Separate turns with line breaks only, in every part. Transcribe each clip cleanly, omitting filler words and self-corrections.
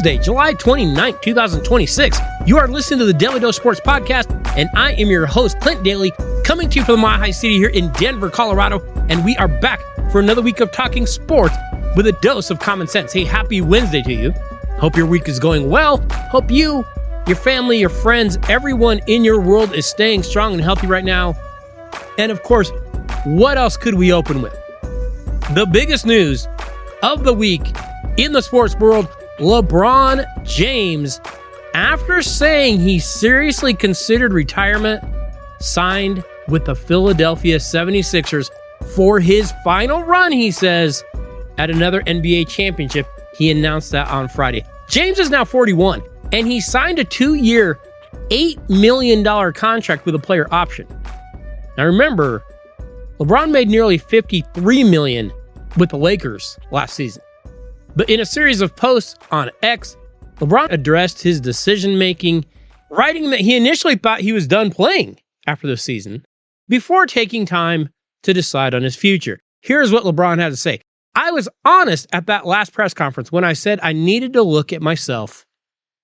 Wednesday, July 29th, 2026. You are listening to the Daily Dose Sports Podcast, and I am your host, Clint Daly, coming to you from the Mile High City here in Denver, Colorado, and we are back for another week of talking sports with a dose of common sense. Hey, happy Wednesday to you. Hope your week is going well. Hope you, your family, your friends, everyone in your world is staying strong and healthy right now. And of course, what else could we open with? The biggest news of the week in the sports world, LeBron James, after saying he seriously considered retirement, signed with the Philadelphia 76ers for his final run, he says, at another NBA championship. He announced that on Friday. James is now 41, and he signed a 2-year, $8 million contract with a player option. Now remember, LeBron made nearly $53 million with the Lakers last season. But in a series of posts on X, LeBron addressed his decision-making, writing that he initially thought he was done playing after the season before taking time to decide on his future. Here's what LeBron had to say. I was honest at that last press conference when I said I needed to look at myself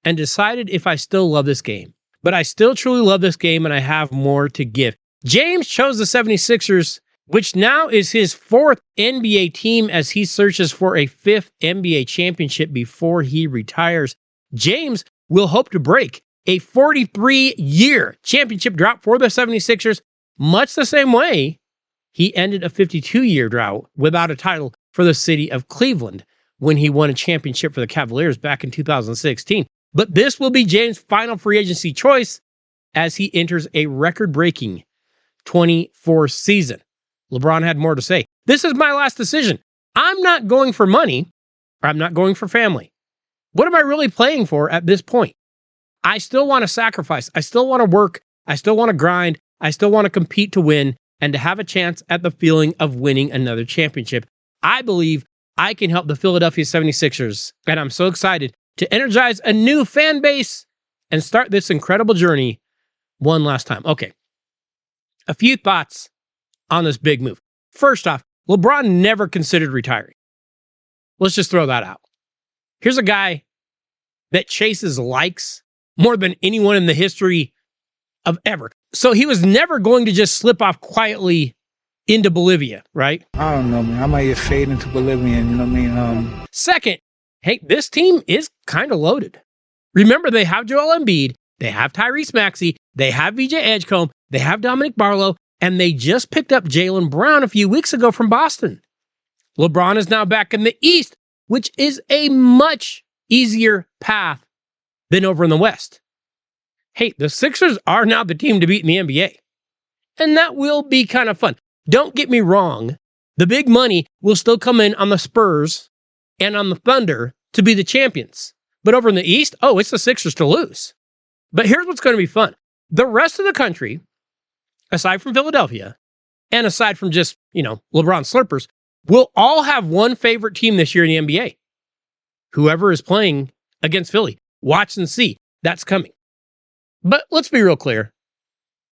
and decided if I still love this game. But I still truly love this game and I have more to give. James chose the 76ers, which now is his 4th NBA team as he searches for a 5th NBA championship before he retires. James will hope to break a 43-year championship drought for the 76ers, much the same way he ended a 52-year drought without a title for the city of Cleveland when he won a championship for the Cavaliers back in 2016. But this will be James' final free agency choice as he enters a record-breaking 24th season. LeBron had more to say. This is my last decision. I'm not going for money, or I'm not going for family. What am I really playing for at this point? I still want to sacrifice. I still want to work. I still want to grind. I still want to compete to win and to have a chance at the feeling of winning another championship. I believe I can help the Philadelphia 76ers, and I'm so excited to energize a new fan base and start this incredible journey one last time. Okay, a few thoughts on this big move. First off, LeBron never considered retiring. Let's just throw that out. Here's a guy that chases likes more than anyone in the history of ever. So he was never going to just slip off quietly into Bolivia, right?
I don't know, man. I might get fade into Bolivian, you know what I mean?
Second, hey, this team is kind of loaded. Remember, they have Joel Embiid, they have Tyrese Maxey, they have VJ Edgecombe, they have Dominic Barlow, and they just picked up Jaylen Brown a few weeks ago from Boston. LeBron is now back in the East, which is a much easier path than over in the West. Hey, the Sixers are now the team to beat in the NBA. And that will be kind of fun. Don't get me wrong. The big money will still come in on the Spurs and on the Thunder to be the champions. But over in the East, it's the Sixers to lose. But here's what's going to be fun. The rest of the country, aside from Philadelphia, and aside from just, LeBron slurpers, will all have one favorite team this year in the NBA. Whoever is playing against Philly. Watch and see. That's coming. But let's be real clear.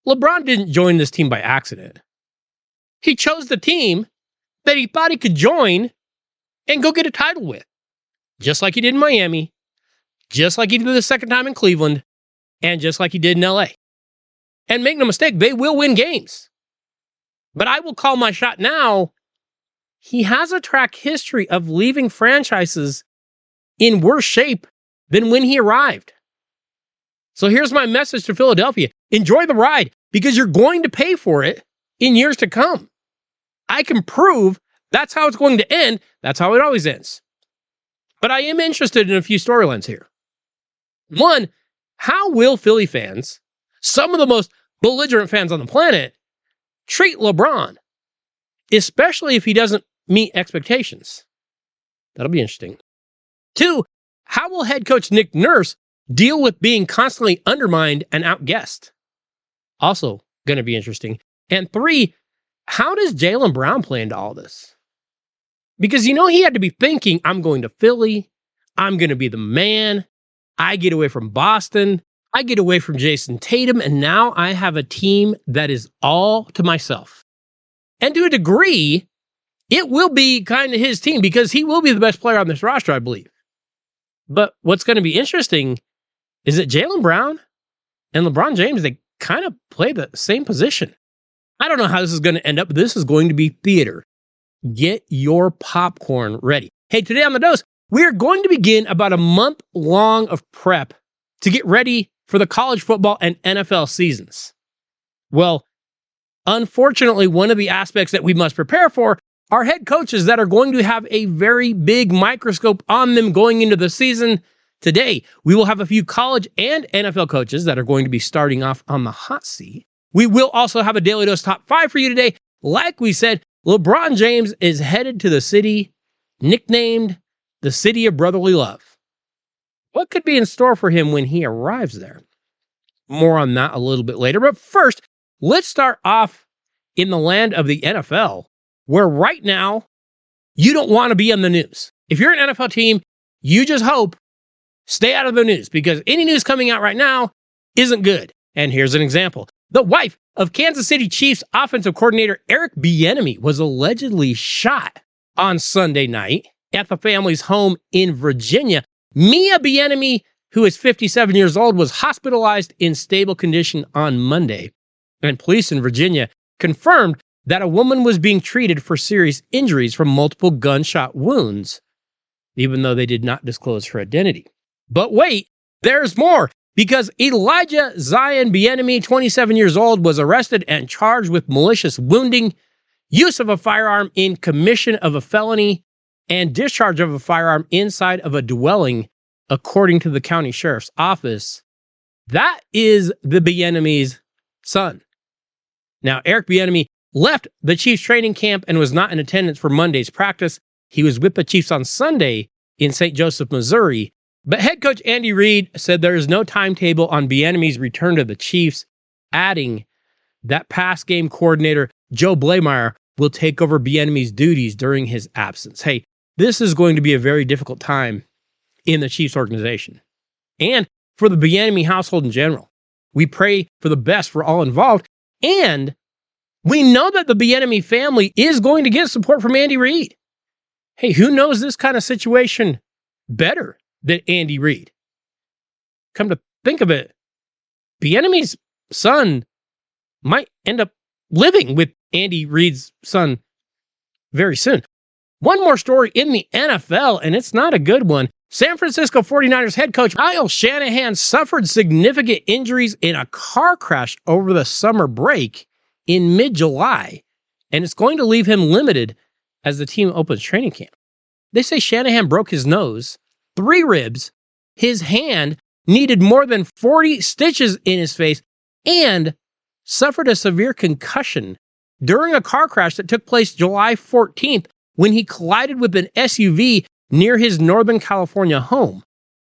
LeBron didn't join this team by accident. He chose the team that he thought he could join and go get a title with. Just like he did in Miami, just like he did the second time in Cleveland, and just like he did in LA. And make no mistake, they will win games. But I will call my shot now. He has a track history of leaving franchises in worse shape than when he arrived. So here's my message to Philadelphia. Enjoy the ride because you're going to pay for it in years to come. I can prove that's how it's going to end. That's how it always ends. But I am interested in a few storylines here. One, how will Philly fans, some of the most belligerent fans on the planet, treat LeBron, especially if he doesn't meet expectations? That'll be interesting. Two, how will head coach Nick Nurse deal with being constantly undermined and outguessed? Also going to be interesting. And three, how does Jaylen Brown play into all this? Because he had to be thinking, I'm going to Philly, I'm going to be the man, I get away from Boston, I get away from Jason Tatum, and now I have a team that is all to myself. And to a degree, it will be kind of his team because he will be the best player on this roster, I believe. But what's going to be interesting is that Jaylen Brown and LeBron James, they kind of play the same position. I don't know how this is going to end up, but this is going to be theater. Get your popcorn ready. Hey, today on The Dose, we are going to begin about a month long of prep to get ready for the college football and NFL seasons. Well, unfortunately, one of the aspects that we must prepare for are head coaches that are going to have a very big microscope on them going into the season. Today, we will have a few college and NFL coaches that are going to be starting off on the hot seat. We will also have a Daily Dose Top 5 for you today. Like we said, LeBron James is headed to the city nicknamed the City of Brotherly Love. What could be in store for him when he arrives there? More on that a little bit later. But first, let's start off in the land of the NFL, where right now, you don't want to be on the news. If you're an NFL team, you just hope stay out of the news because any news coming out right now isn't good. And here's an example. The wife of Kansas City Chiefs offensive coordinator Eric Bieniemy was allegedly shot on Sunday night at the family's home in Virginia. Mia Bieniemy, who is 57 years old, was hospitalized in stable condition on Monday. And police in Virginia confirmed that a woman was being treated for serious injuries from multiple gunshot wounds, even though they did not disclose her identity. But wait, there's more, because Elijah Zion Bieniemy, 27 years old, was arrested and charged with malicious wounding, use of a firearm in commission of a felony, and discharge of a firearm inside of a dwelling, according to the county sheriff's office. That is the Bieniemy's son. Now, Eric Bieniemy left the Chiefs training camp and was not in attendance for Monday's practice. He was with the Chiefs on Sunday in St. Joseph, Missouri. But head coach Andy Reid said there is no timetable on Bieniemy's return to the Chiefs, adding that pass game coordinator Joe Blameyer will take over Bieniemy's duties during his absence. Hey, this is going to be a very difficult time in the Chiefs organization and for the Bieniemy household in general. We pray for the best for all involved, and we know that the Bieniemy family is going to get support from Andy Reid. Hey, who knows this kind of situation better than Andy Reid? Come to think of it, Bieniemy's son might end up living with Andy Reid's son very soon. One more story in the NFL, and it's not a good one. San Francisco 49ers head coach Kyle Shanahan suffered significant injuries in a car crash over the summer break in mid-July, and it's going to leave him limited as the team opens training camp. They say Shanahan broke his nose, 3 ribs, his hand needed more than 40 stitches in his face, and suffered a severe concussion during a car crash that took place July 14th when he collided with an SUV near his Northern California home.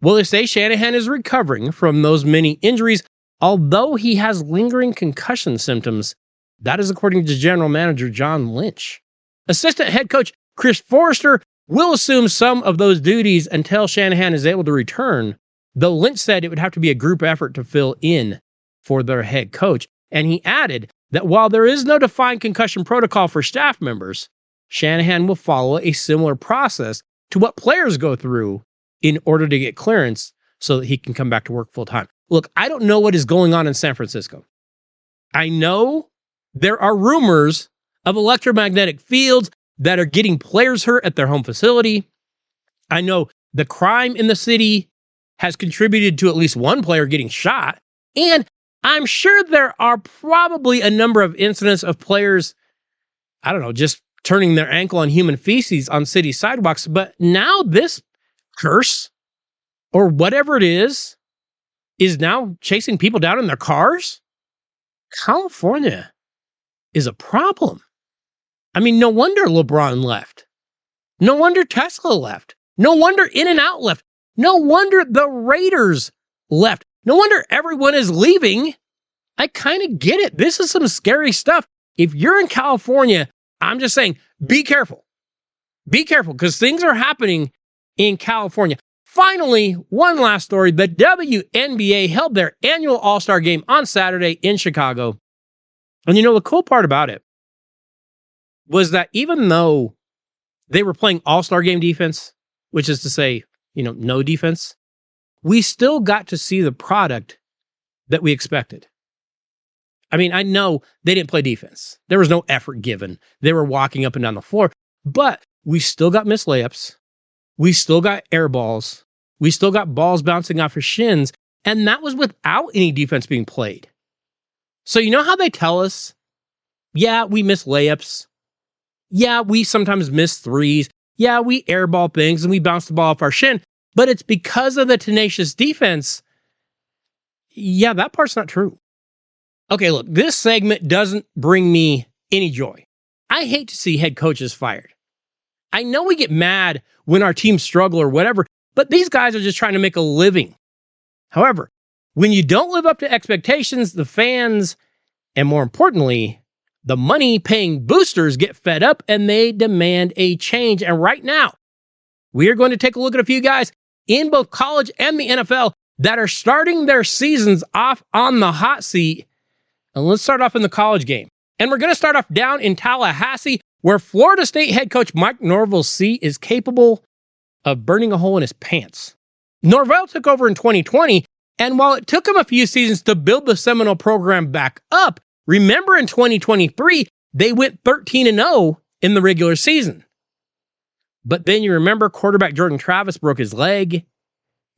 Well, they say Shanahan is recovering from those many injuries, although he has lingering concussion symptoms. That is according to general manager John Lynch. Assistant head coach Chris Forrester will assume some of those duties until Shanahan is able to return, though Lynch said it would have to be a group effort to fill in for their head coach. And he added that while there is no defined concussion protocol for staff members, Shanahan will follow a similar process to what players go through in order to get clearance so that he can come back to work full time. Look, I don't know what is going on in San Francisco. I know there are rumors of electromagnetic fields that are getting players hurt at their home facility. I know the crime in the city has contributed to at least one player getting shot. And I'm sure there are probably a number of incidents of players, I don't know, just turning their ankle on human feces on city sidewalks. But now this curse, or whatever it is now chasing people down in their cars? California is a problem. I mean, no wonder LeBron left. No wonder Tesla left. No wonder In-N-Out left. No wonder the Raiders left. No wonder everyone is leaving. I kind of get it. This is some scary stuff. If you're in California, I'm just saying, be careful. Be careful, because things are happening in California. Finally, one last story. The WNBA held their annual All-Star game on Saturday in Chicago. And you know, the cool part about it was that even though they were playing All-Star game defense, which is to say no defense, we still got to see the product that we expected. I mean, I know they didn't play defense. There was no effort given. They were walking up and down the floor, but we still got missed layups. We still got air balls. We still got balls bouncing off your shins, and that was without any defense being played. So you know how they tell us, yeah, we miss layups. Yeah, we sometimes miss threes. Yeah, we airball things and we bounce the ball off our shin, but it's because of the tenacious defense. Yeah, that part's not true. Okay, look, this segment doesn't bring me any joy. I hate to see head coaches fired. I know we get mad when our teams struggle or whatever, but these guys are just trying to make a living. However, when you don't live up to expectations, the fans, and more importantly, the money-paying boosters get fed up and they demand a change. And right now, we are going to take a look at a few guys in both college and the NFL that are starting their seasons off on the hot seat. And let's start off in the college game. And we're going to start off down in Tallahassee, where Florida State head coach Mike Norvell's seat is capable of burning a hole in his pants. Norvell took over in 2020, and while it took him a few seasons to build the Seminole program back up, remember in 2023, they went 13-0 in the regular season. But then you remember quarterback Jordan Travis broke his leg,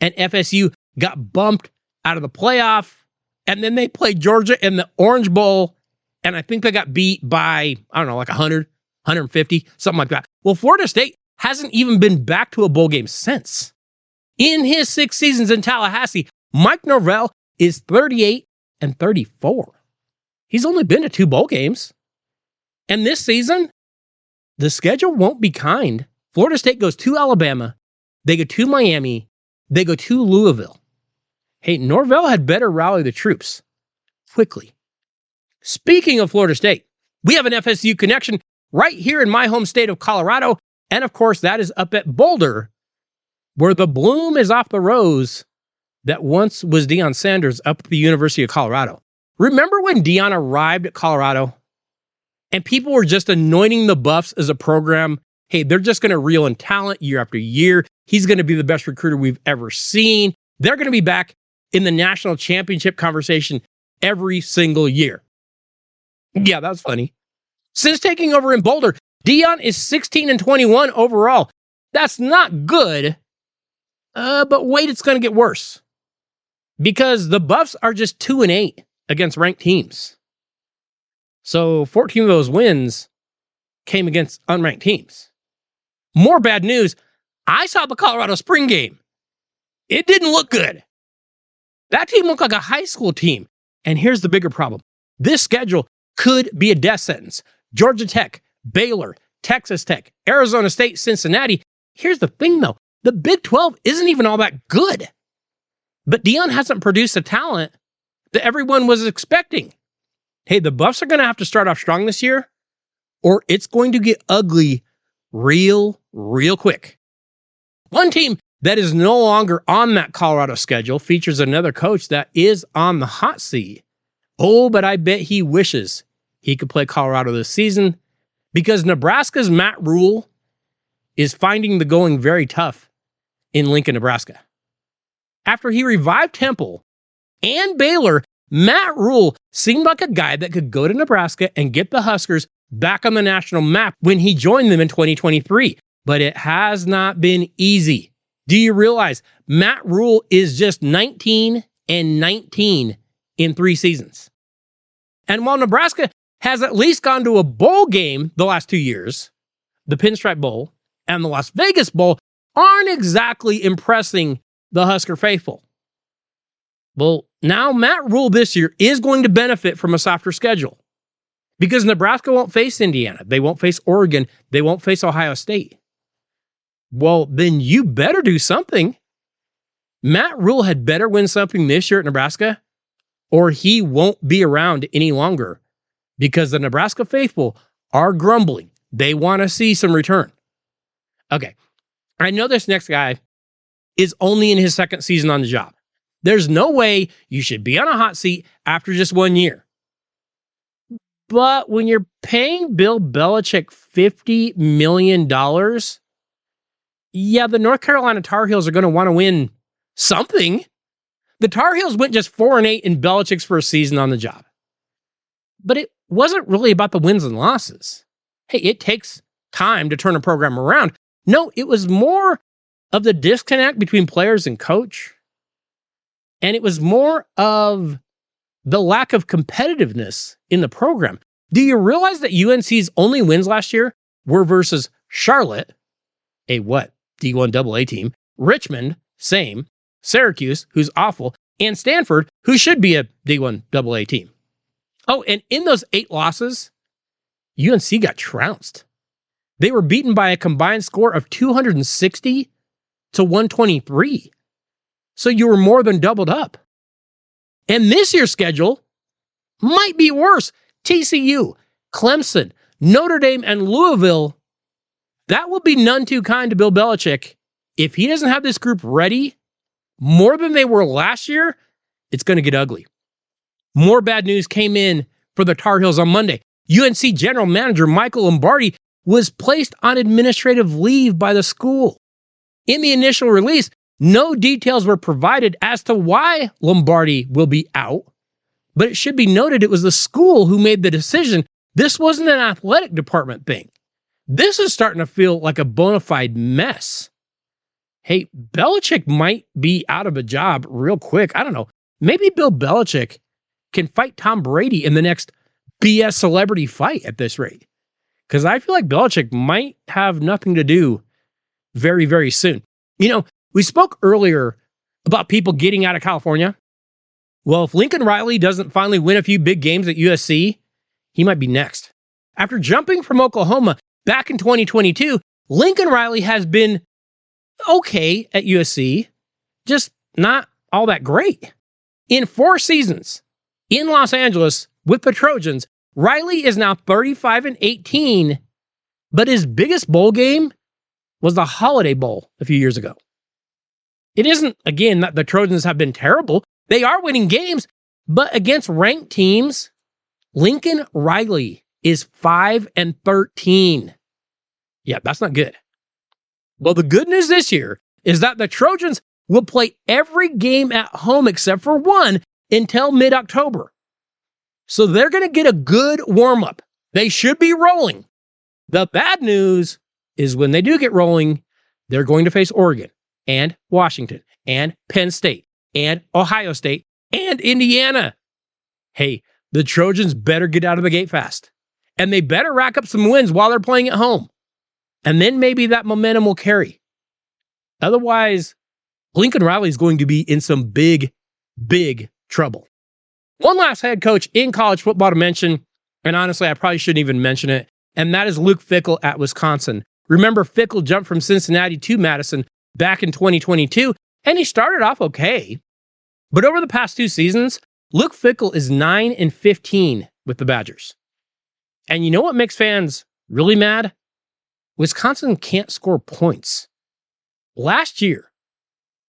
and FSU got bumped out of the playoff, and then they played Georgia in the Orange Bowl, and I think they got beat by, like 100, 150, something like that. Well, Florida State hasn't even been back to a bowl game since. In his 6 seasons in Tallahassee, Mike Norvell is 38-34. He's only been to 2 bowl games. And this season, the schedule won't be kind. Florida State goes to Alabama, they go to Miami, they go to Louisville. Hey, Norvell had better rally the troops quickly. Speaking of Florida State, we have an FSU connection right here in my home state of Colorado. And of course, that is up at Boulder, where the bloom is off the rose that once was Deion Sanders up at the University of Colorado. Remember when Deion arrived at Colorado and people were just anointing the Buffs as a program? Hey, they're just going to reel in talent year after year. He's going to be the best recruiter we've ever seen. They're going to be back in the national championship conversation every single year. Yeah, that was funny. Since taking over in Boulder, Deion is 16-21 overall. That's not good. But wait, it's going to get worse. Because the Buffs are just 2-8 against ranked teams. So 14 of those wins came against unranked teams. More bad news. I saw the Colorado spring game. It didn't look good. That team looked like a high school team. And here's the bigger problem. This schedule could be a death sentence. Georgia Tech, Baylor, Texas Tech, Arizona State, Cincinnati. Here's the thing, though. The Big 12 isn't even all that good. But Deion hasn't produced the talent that everyone was expecting. Hey, the Buffs are going to have to start off strong this year, or it's going to get ugly real quick. One team that is no longer on that Colorado schedule features another coach that is on the hot seat. Oh, but I bet he wishes he could play Colorado this season, because Nebraska's Matt Rule is finding the going very tough in Lincoln, Nebraska. After he revived Temple and Baylor, Matt Rule seemed like a guy that could go to Nebraska and get the Huskers back on the national map when he joined them in 2023. But it has not been easy. Do you realize Matt Rule is just 19-19 in 3 seasons? And while Nebraska has at least gone to a bowl game the last 2 years, the Pinstripe Bowl and the Las Vegas Bowl aren't exactly impressing the Husker faithful. Well, now Matt Rule this year is going to benefit from a softer schedule because Nebraska won't face Indiana. They won't face Oregon. They won't face Ohio State. Well, then you better do something. Matt Rule had better win something this year at Nebraska, or he won't be around any longer because the Nebraska faithful are grumbling. They want to see some return. Okay, I know this next guy is only in his 2nd season on the job. There's no way you should be on a hot seat after just 1 year. But when you're paying Bill Belichick $50 million, yeah, the North Carolina Tar Heels are going to want to win something. The Tar Heels went just 4-8 in Belichick's first season on the job. But it wasn't really about the wins and losses. Hey, it takes time to turn a program around. No, it was more of the disconnect between players and coach. And it was more of the lack of competitiveness in the program. Do you realize that UNC's only wins last year were versus Charlotte, a D1 AA team, Richmond, same, Syracuse, who's awful, and Stanford, who should be a D1 AA team. Oh, and in those 8 losses, UNC got trounced. They were beaten by a combined score of 260 to 123. So you were more than doubled up. And this year's schedule might be worse. TCU, Clemson, Notre Dame, and Louisville. That will be none too kind to Bill Belichick. If he doesn't have this group ready more than they were last year, it's going to get ugly. More bad news came in for the Tar Heels on Monday. UNC general manager Michael Lombardi was placed on administrative leave by the school. In the initial release, no details were provided as to why Lombardi will be out, but it should be noted it was the school who made the decision. This wasn't an athletic department thing. This is starting to feel like a bona fide mess. Hey, Belichick might be out of a job real quick. I don't know. Maybe Bill Belichick can fight Tom Brady in the next BS celebrity fight at this rate. Because I feel like Belichick might have nothing to do very, very soon. You know, we spoke earlier about people getting out of California. Well, if Lincoln Riley doesn't finally win a few big games at USC, he might be next. After jumping from Oklahoma back in 2022, Lincoln Riley has been okay at USC, just not all that great. In 4 seasons in Los Angeles with the Trojans, Riley is now 35-18, but his biggest bowl game was the Holiday Bowl a few years ago. It isn't, again, that the Trojans have been terrible. They are winning games, but against ranked teams, Lincoln Riley is 5-13. Yeah, that's not good. Well, the good news this year is that the Trojans will play every game at home except for one until mid-October. So they're going to get a good warm-up. They should be rolling. The bad news is when they do get rolling, they're going to face Oregon and Washington and Penn State and Ohio State and Indiana. Hey, the Trojans better get out of the gate fast. And they better rack up some wins while they're playing at home. And then maybe that momentum will carry. Otherwise, Lincoln Riley is going to be in some big, big trouble. One last head coach in college football to mention, and honestly, I probably shouldn't even mention it, and that is Luke Fickell at Wisconsin. Remember, Fickell jumped from Cincinnati to Madison back in 2022, and he started off okay. But over the past 2 seasons, Luke Fickell is 9-15 with the Badgers. And you know what makes fans really mad? Wisconsin can't score points. Last year,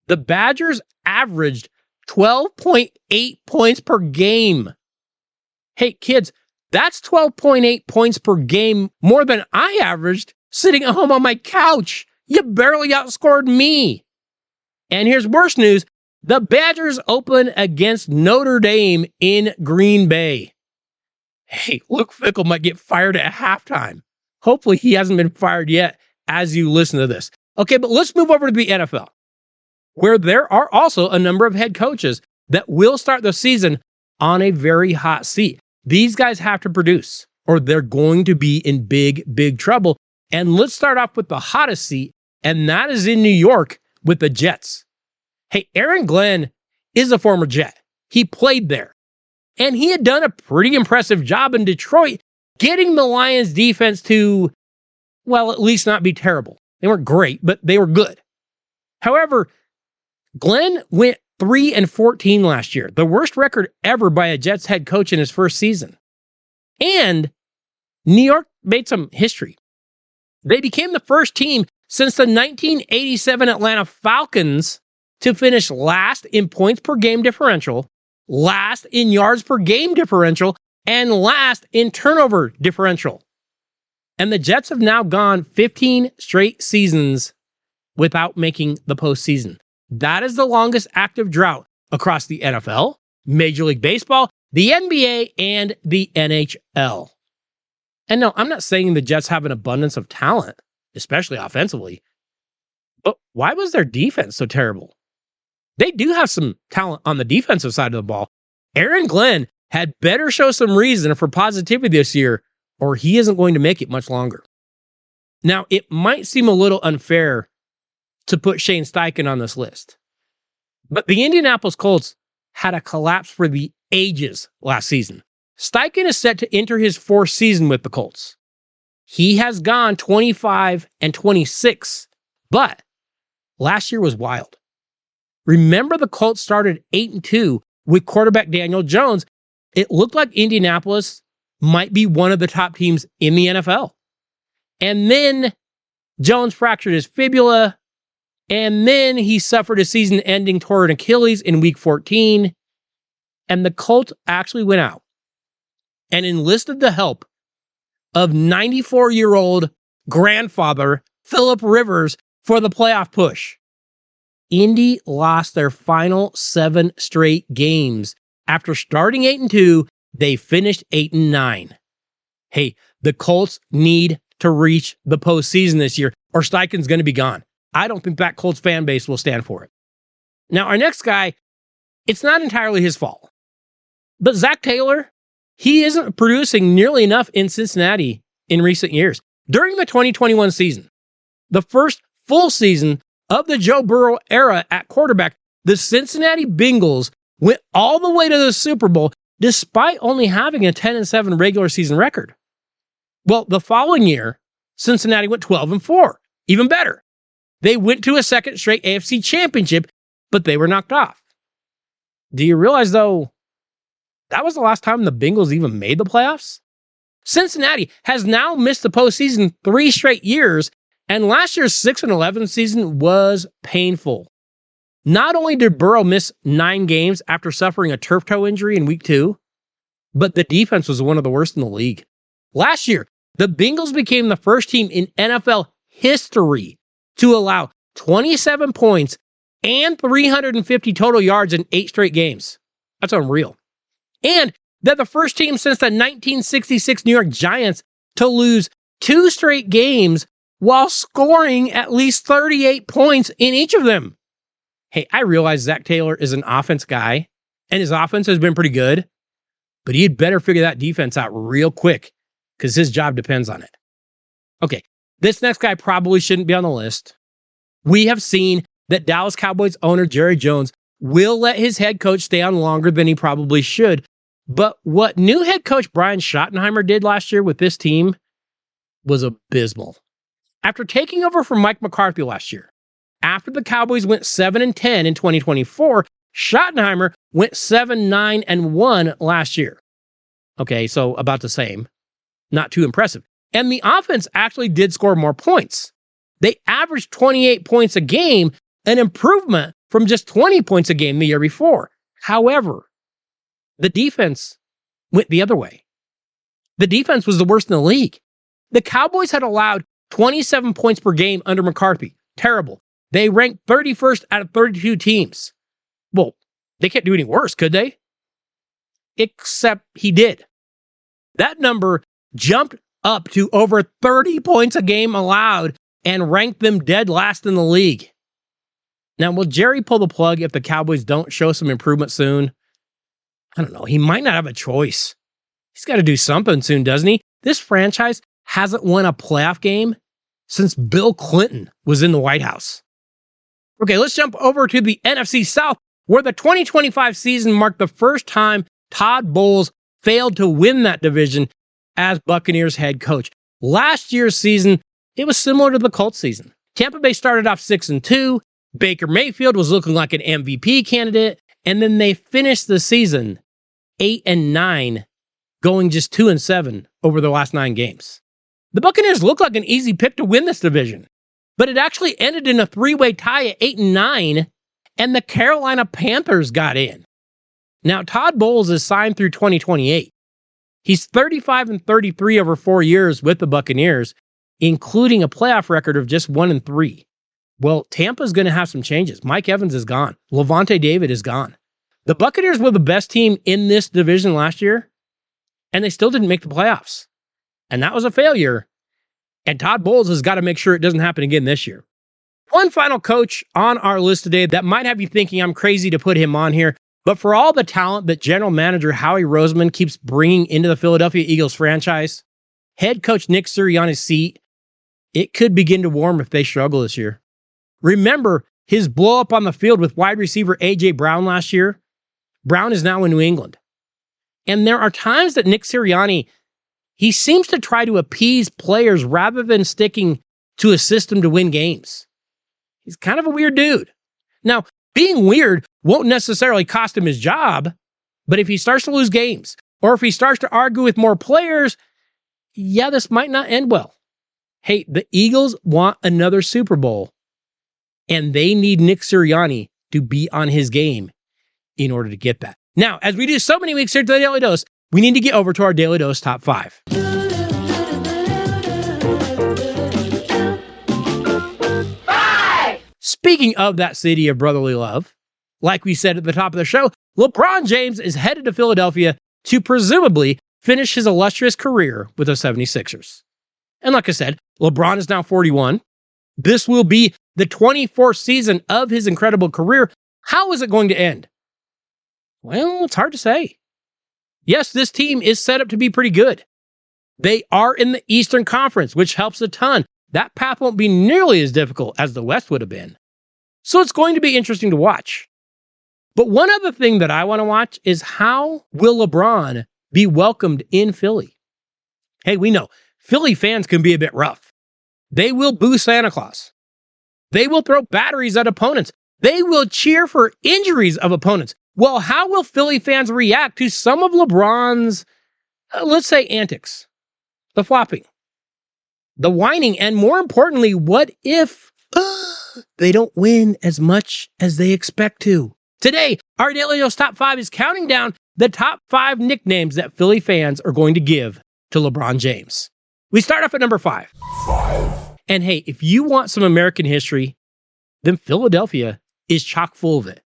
the Badgers averaged 12.8 points per game. Hey, kids, that's 12.8 points per game more than I averaged sitting at home on my couch. You barely outscored me. And here's worse news. The Badgers open against Notre Dame in Green Bay. Hey, Luke Fickell might get fired at halftime. Hopefully he hasn't been fired yet as you listen to this. Okay, but let's move over to the NFL, where there are also a number of head coaches that will start the season on a very hot seat. These guys have to produce, or they're going to be in big, big trouble. And let's start off with the hottest seat, and that is in New York with the Jets. Hey, Aaron Glenn is a former Jet. He played there. And he had done a pretty impressive job in Detroit, getting the Lions defense to, well, at least not be terrible. They weren't great, but they were good. However, Glenn went 3-14 last year, the worst record ever by a Jets head coach in his first season. And New York made some history. They became the first team since the 1987 Atlanta Falcons to finish last in points per game differential, last in yards per game differential, and last in turnover differential. And the Jets have now gone 15 straight seasons without making the postseason. That is the longest active drought across the NFL, Major League Baseball, the NBA, and the NHL. And no, I'm not saying the Jets have an abundance of talent, especially offensively, but why was their defense so terrible? They do have some talent on the defensive side of the ball. Aaron Glenn had better show some reason for positivity this year, or he isn't going to make it much longer. Now, it might seem a little unfair to put Shane Steichen on this list, but the Indianapolis Colts had a collapse for the ages last season. Steichen is set to enter his fourth season with the Colts. He has gone 25-26, but last year was wild. Remember, the Colts started 8-2 with quarterback Daniel Jones. It looked like Indianapolis might be one of the top teams in the NFL. And then Jones fractured his fibula, and then he suffered a season-ending torn Achilles in Week 14, and the Colts actually went out and enlisted the help of 94-year-old grandfather Philip Rivers for the playoff push. Indy lost their final 7 straight games. After starting 8-2, they finished 8-9. Hey, the Colts need to reach the postseason this year, or Steichen's going to be gone. I don't think that Colts fan base will stand for it. Now, our next guy, it's not entirely his fault, but Zach Taylor, he isn't producing nearly enough in Cincinnati in recent years. During the 2021 season, the first full season of the Joe Burrow era at quarterback, the Cincinnati Bengals went all the way to the Super Bowl despite only having a 10-7 regular season record. Well, the following year, Cincinnati went 12-4, even better. They went to a second straight AFC championship, but they were knocked off. Do you realize, though, that was the last time the Bengals even made the playoffs? Cincinnati has now missed the postseason 3 straight years, and last year's 6-11 season was painful. Not only did Burrow miss 9 games after suffering a turf toe injury in Week 2, but the defense was one of the worst in the league. Last year, the Bengals became the first team in NFL history to allow 27 points and 350 total yards in 8 straight games. That's unreal. And they're the first team since the 1966 New York Giants to lose 2 straight games while scoring at least 38 points in each of them. Hey, I realize Zach Taylor is an offense guy, and his offense has been pretty good, but he'd better figure that defense out real quick, because his job depends on it. Okay, this next guy probably shouldn't be on the list. We have seen that Dallas Cowboys owner Jerry Jones will let his head coach stay on longer than he probably should. But what new head coach Brian Schottenheimer did last year with this team was abysmal. After taking over from Mike McCarthy last year, after the Cowboys went 7-10 in 2024, Schottenheimer went 7-9-1 last year. Okay, so about the same. Not too impressive. And the offense actually did score more points. They averaged 28 points a game, an improvement from just 20 points a game the year before. However, the defense went the other way. The defense was the worst in the league. The Cowboys had allowed 27 points per game under McCarthy. Terrible. They ranked 31st out of 32 teams. Well, they can't do any worse, could they? Except he did. That number jumped up to over 30 points a game allowed and ranked them dead last in the league. Now, will Jerry pull the plug if the Cowboys don't show some improvement soon? I don't know. He might not have a choice. He's got to do something soon, doesn't he? This franchise hasn't won a playoff game since Bill Clinton was in the White House. Okay, let's jump over to the NFC South, where the 2025 season marked the first time Todd Bowles failed to win that division as Buccaneers head coach. Last year's season, it was similar to the Colts season. Tampa Bay started off 6-2. Baker Mayfield was looking like an MVP candidate, and then they finished the season 8-9, going just 2-7 over the last 9 games. The Buccaneers looked like an easy pick to win this division, but it actually ended in a 3-way tie at 8-9, and the Carolina Panthers got in. Now, Todd Bowles is signed through 2028. He's 35-33 over 4 years with the Buccaneers, including a playoff record of just 1-3. Well, Tampa's going to have some changes. Mike Evans is gone. Levante David is gone. The Buccaneers were the best team in this division last year, and they still didn't make the playoffs. And that was a failure. And Todd Bowles has got to make sure it doesn't happen again this year. One final coach on our list today that might have you thinking I'm crazy to put him on here, but for all the talent that general manager Howie Roseman keeps bringing into the Philadelphia Eagles franchise, head coach Nick Sirianni's seat, it could begin to warm if they struggle this year. Remember his blow up on the field with wide receiver A.J. Brown last year? Brown is now in New England. And there are times that Nick Sirianni, he seems to try to appease players rather than sticking to a system to win games. He's kind of a weird dude. Now, being weird won't necessarily cost him his job, but if he starts to lose games, or if he starts to argue with more players, yeah, this might not end well. Hey, the Eagles want another Super Bowl, and they need Nick Sirianni to be on his game in order to get that. Now, as we do so many weeks here to the Daily Dose, we need to get over to our Daily Dose Top 5. Speaking of that city of brotherly love, like we said at the top of the show, LeBron James is headed to Philadelphia to presumably finish his illustrious career with the 76ers. And like I said, LeBron is now 41. This will be the 24th season of his incredible career. How is it going to end? Well, it's hard to say. Yes, this team is set up to be pretty good. They are in the Eastern Conference, which helps a ton. That path won't be nearly as difficult as the West would have been. So it's going to be interesting to watch. But one other thing that I want to watch is how will LeBron be welcomed in Philly? Hey, we know Philly fans can be a bit rough. They will boo Santa Claus. They will throw batteries at opponents. They will cheer for injuries of opponents. Well, how will Philly fans react to some of LeBron's, let's say, antics? The flopping, the whining, and more importantly, what if they don't win as much as they expect to? Today, our Daily Dose Top 5 is counting down the top 5 nicknames that Philly fans are going to give to LeBron James. We start off at number 5. And hey, if you want some American history, then Philadelphia is chock full of it.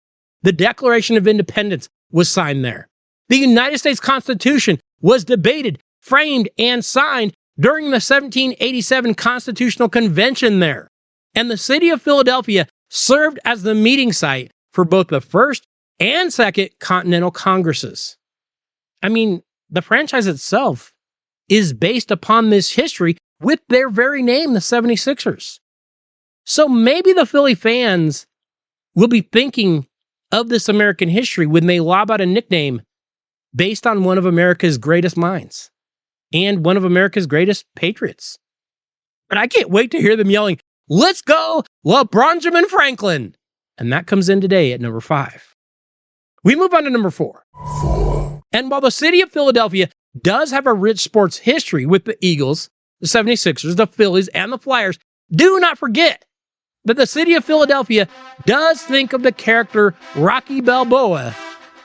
The Declaration of Independence was signed there. The United States Constitution was debated, framed, and signed during the 1787 Constitutional Convention there. And the city of Philadelphia served as the meeting site for both the First and Second Continental Congresses. I mean, the franchise itself is based upon this history with their very name, the 76ers. So maybe the Philly fans will be thinking of this American history when they lob out a nickname based on one of America's greatest minds and one of America's greatest patriots. But I can't wait to hear them yelling, "Let's go, LeBronjamin Franklin!" And that comes in today at number 5. We move on to number 4. And while the city of Philadelphia does have a rich sports history with the Eagles, the 76ers, the Phillies, and the Flyers, do not forget that the city of Philadelphia does think of the character Rocky Balboa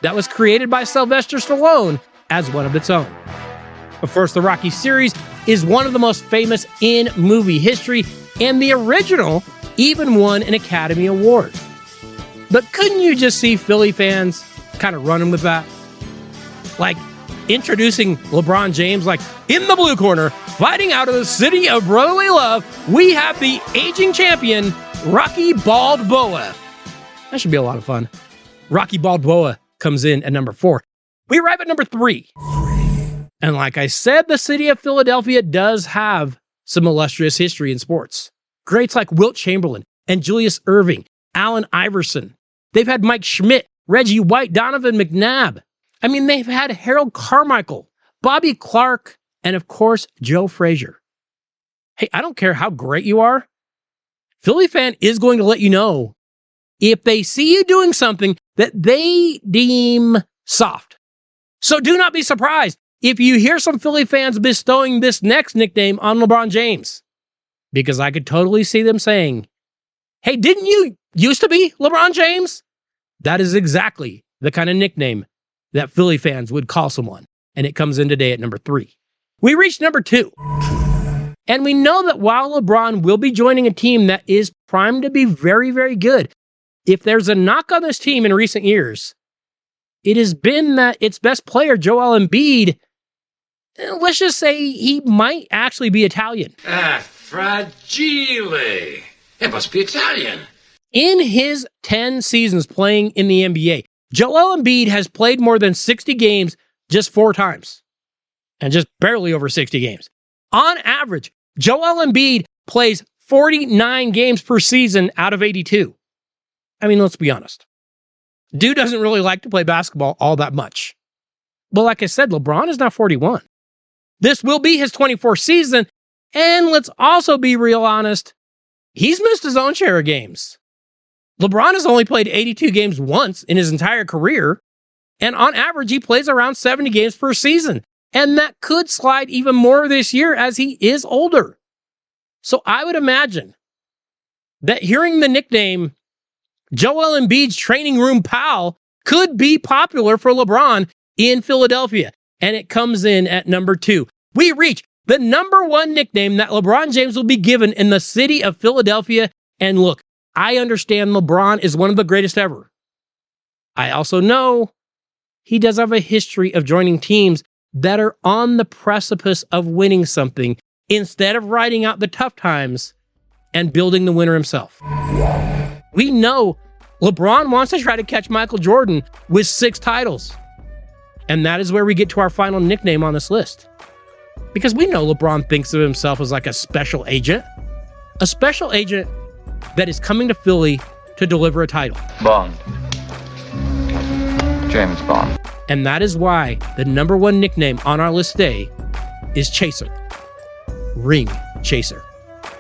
that was created by Sylvester Stallone as one of its own. Of course, the Rocky series is one of the most famous in movie history, and the original even won an Academy Award. But couldn't you just see Philly fans kind of running with that? Like introducing LeBron James, like, in the blue corner, fighting out of the city of brotherly love, we have the aging champion, Rocky Balboa. That should be a lot of fun. Rocky Balboa comes in at number 4. We arrive at number 3. And like I said, the city of Philadelphia does have some illustrious history in sports. Greats like Wilt Chamberlain and Julius Erving, Allen Iverson. They've had Mike Schmidt, Reggie White, Donovan McNabb. I mean, they've had Harold Carmichael, Bobby Clark, and of course, Joe Frazier. Hey, I don't care how great you are. Philly fan is going to let you know if they see you doing something that they deem soft. So do not be surprised if you hear some Philly fans bestowing this next nickname on LeBron James, because I could totally see them saying, "Hey, didn't you used to be LeBron James?" That is exactly the kind of nickname that Philly fans would call someone, and it comes in today at number 3. We reached number 2. And we know that while LeBron will be joining a team that is primed to be very, very good, if there's a knock on this team in recent years, it has been that its best player, Joel Embiid, let's just say he might actually be Italian.
Fragile. It must be Italian.
In his 10 seasons playing in the NBA, Joel Embiid has played more than 60 games just 4 times. And just barely over 60 games. On average, Joel Embiid plays 49 games per season out of 82. I mean, let's be honest. Dude doesn't really like to play basketball all that much. But like I said, LeBron is now 41. This will be his 24th season. And let's also be real honest, he's missed his own share of games. LeBron has only played 82 games once in his entire career. And on average, he plays around 70 games per season. And that could slide even more this year as he is older. So I would imagine that hearing the nickname Joel Embiid's training room pal could be popular for LeBron in Philadelphia. And it comes in at number 2. We reach the number 1 nickname that LeBron James will be given in the city of Philadelphia. And look, I understand LeBron is one of the greatest ever. I also know he does have a history of joining teams that are on the precipice of winning something instead of riding out the tough times and building the winner himself. We know LeBron wants to try to catch Michael Jordan with 6 titles. And that is where we get to our final nickname on this list. Because we know LeBron thinks of himself as like a special agent. A special agent that is coming to Philly to deliver a title.
Bond. James Bond.
And that is why the number 1 nickname on our list today is Chaser. Ring Chaser.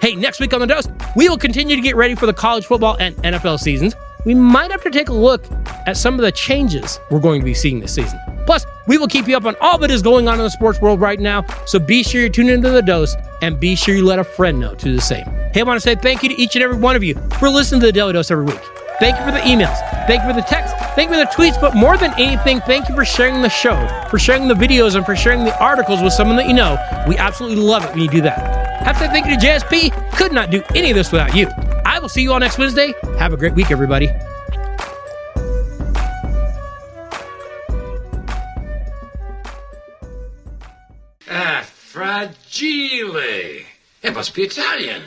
Hey, next week on The Dose, we will continue to get ready for the college football and NFL seasons. We might have to take a look at some of the changes we're going to be seeing this season. Plus, we will keep you up on all that is going on in the sports world right now, so be sure you tune into The Dose and be sure you let a friend know to do the same. Hey, I want to say thank you to each and every one of you for listening to the Daily Dose every week. Thank you for the emails. Thank you for the texts. Thank you for the tweets. But more than anything, thank you for sharing the show, for sharing the videos, and for sharing the articles with someone that you know. We absolutely love it when you do that. Have to say thank you to JSP. Could not do any of this without you. I will see you all next Wednesday. Have a great week, everybody.
Fragile. It must be Italian.